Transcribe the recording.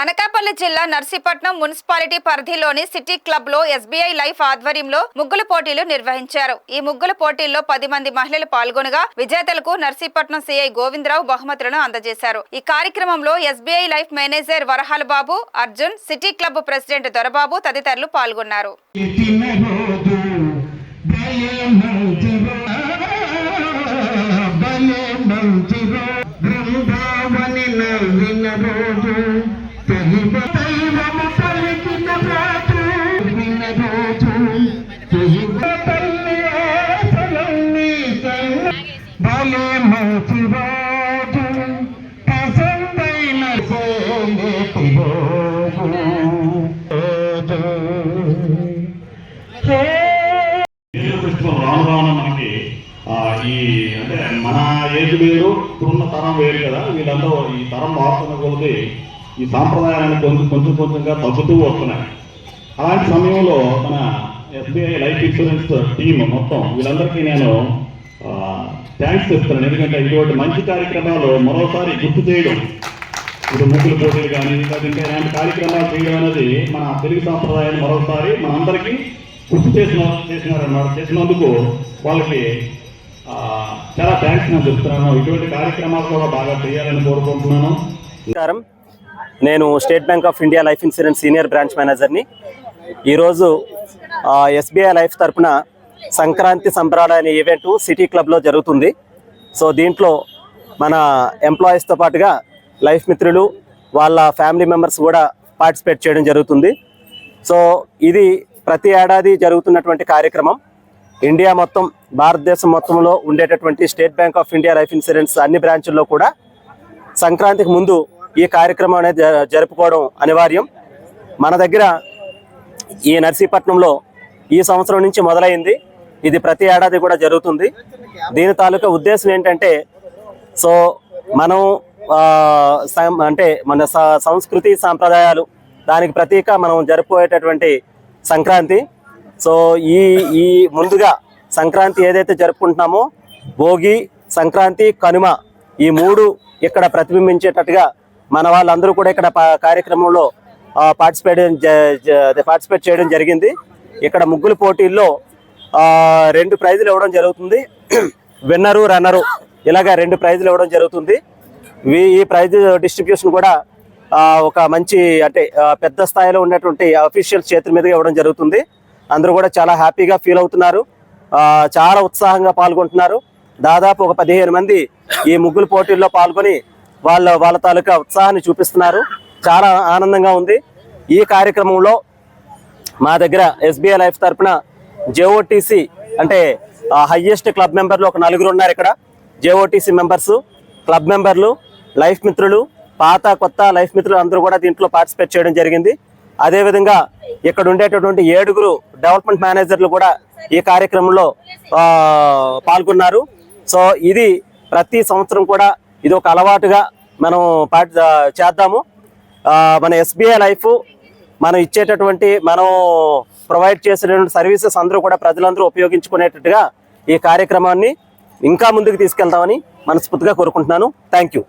అనకాపల్లి జిల్లా నర్సీపట్నం మున్సిపాలిటీ పరిధిలోని city club లో ఎస్బీఐ లైఫ్ ఆధ్వర్యంలో ముగ్గుల పోటీలు నిర్వహించారు. ఈ ముగ్గుల పోటీల్లో 10 మంది మహిళలు పాల్గొనగా విజేతలకు నర్సీపట్నం సిఐ గోవిందరావు బహుమతులను అందజేశారు. ఈ కార్యక్రమంలో SBI life manager Varahala Babu, Arjun, city club president Dorababu తదితరులు పాల్గొన్నారు. రాను రాను మనకి ఈ అంటే మన ఏజ్ వేరు, ఇప్పుడున్న తరం వేరు కదా. వీళ్ళంతా ఈ తరం మారుతున్న కొద్ది ఈ సాంప్రదాయాలను కొంచెంగా తగ్గుతూ వస్తున్నాయి. అలాంటి సమయంలో మన ఎస్బీఐ లైఫ్ ఇన్సూరెన్స్ టీమ్ మొత్తం వీళ్ళందరికీ నేను థ్యాంక్స్ చెప్తున్నాను. ఎందుకంటే ఇటువంటి మంచి కార్యక్రమాలు మరోసారి గుర్తు చేయడం, ఇప్పుడు ముగ్గుల పోటీలు కానీ లేదంటే ఇలాంటి కార్యక్రమాలు చేయడం అనేది మన తెలుగు సాంప్రదాయాన్ని మరోసారి మనందరికీ గుర్తు చేసినందుకు వాళ్ళకి చాలా థ్యాంక్స్ నేను చెప్తున్నాను. ఇటువంటి కార్యక్రమాలు కూడా బాగా చేయాలని కోరుకుంటున్నాను. నమస్కారం, నేను state bank of India life insurance senior branch మేనేజర్ని. ఈరోజు ఎస్బీఐ లైఫ్ తరఫున సంక్రాంతి సంబరాలు అనే ఈవెంట్ సిటీ క్లబ్లో జరుగుతుంది. సో దీంట్లో మన ఎంప్లాయీస్తో పాటుగా లైఫ్ మిత్రులు, వాళ్ళ ఫ్యామిలీ మెంబర్స్ కూడా పార్టిసిపేట్ చేయడం జరుగుతుంది. సో ఇది ప్రతి ఏడాది జరుగుతున్నటువంటి కార్యక్రమం. ఇండియా మొత్తం, భారతదేశం మొత్తంలో ఉండేటటువంటి state bank of India life insurance అన్ని బ్రాంచుల్లో కూడా సంక్రాంతికి ముందు ఈ కార్యక్రమం అనేది జరుపుకోవడం అనివార్యం. మన దగ్గర ఈ నర్సీపట్నంలో ఈ సంవత్సరం నుంచి మొదలైంది. ఇది ప్రతి ఏడాది కూడా జరుగుతుంది. దీని తాలూకా ఉద్దేశం ఏంటంటే, సో మనం అంటే మన సంస్కృతి సాంప్రదాయాలు దానికి ప్రతీక మనం జరుపుకునేటటువంటి సంక్రాంతి. సో ఈ ముందుగా సంక్రాంతి ఏదైతే జరుపుకుంటున్నామో, భోగి, సంక్రాంతి, కనుమ ఈ మూడు ఇక్కడ ప్రతిబింబించేటట్టుగా మన వాళ్ళందరూ కూడా ఇక్కడ కార్యక్రమంలో పార్టిసిపేట్ చేయడం జరిగింది. ఇక్కడ ముగ్గుల పోటీల్లో 2 ప్రైజులు ఇవ్వడం జరుగుతుంది. విన్నరు, రన్నరు ఇలాగా 2 ప్రైజులు ఇవ్వడం జరుగుతుంది. ఈ ప్రైజ్ డిస్ట్రిబ్యూషన్ కూడా ఒక మంచి అంటే పెద్ద స్థాయిలో ఉన్నటువంటి అఫీషియల్స్ చేతుల మీదుగా ఇవ్వడం జరుగుతుంది. అందరూ కూడా చాలా హ్యాపీగా ఫీల్ అవుతున్నారు, చాలా ఉత్సాహంగా పాల్గొంటున్నారు. దాదాపు ఒక 15 మంది ఈ ముగ్గుల పోటీల్లో పాల్గొని వాళ్ళ తాలూకా ఉత్సాహాన్ని చూపిస్తున్నారు. చాలా ఆనందంగా ఉంది. ఈ కార్యక్రమంలో మా దగ్గర ఎస్బీఐ లైఫ్ తరఫున జేఓటీసీ అంటే హైయెస్ట్ క్లబ్ మెంబర్లు ఒక 4 ఉన్నారు. ఇక్కడ జేఓటీసీ మెంబర్స్, క్లబ్ మెంబర్లు, లైఫ్ మిత్రులు, పాత కొత్త లైఫ్ మిత్రులు అందరూ కూడా దీంట్లో పార్టిసిపేట్ చేయడం జరిగింది. అదేవిధంగా ఇక్కడ ఉండేటటువంటి 7 డెవలప్మెంట్ మేనేజర్లు కూడా ఈ కార్యక్రమంలో పాల్గొన్నారు. సో ఇది ప్రతి సంవత్సరం కూడా ఇది ఒక అలవాటుగా మనం చేద్దాము. మన ఎస్బీఐ లైఫ్ మనం ఇచ్చేటటువంటి మనం ప్రొవైడ్ చేసేటువంటి సర్వీసెస్ అందరూ కూడా ప్రజలందరూ ఉపయోగించుకునేటట్టుగా ఈ కార్యక్రమాన్ని ఇంకా ముందుకు తీసుకెళ్తామని మనస్ఫూర్తిగా కోరుకుంటున్నాను. Thank you.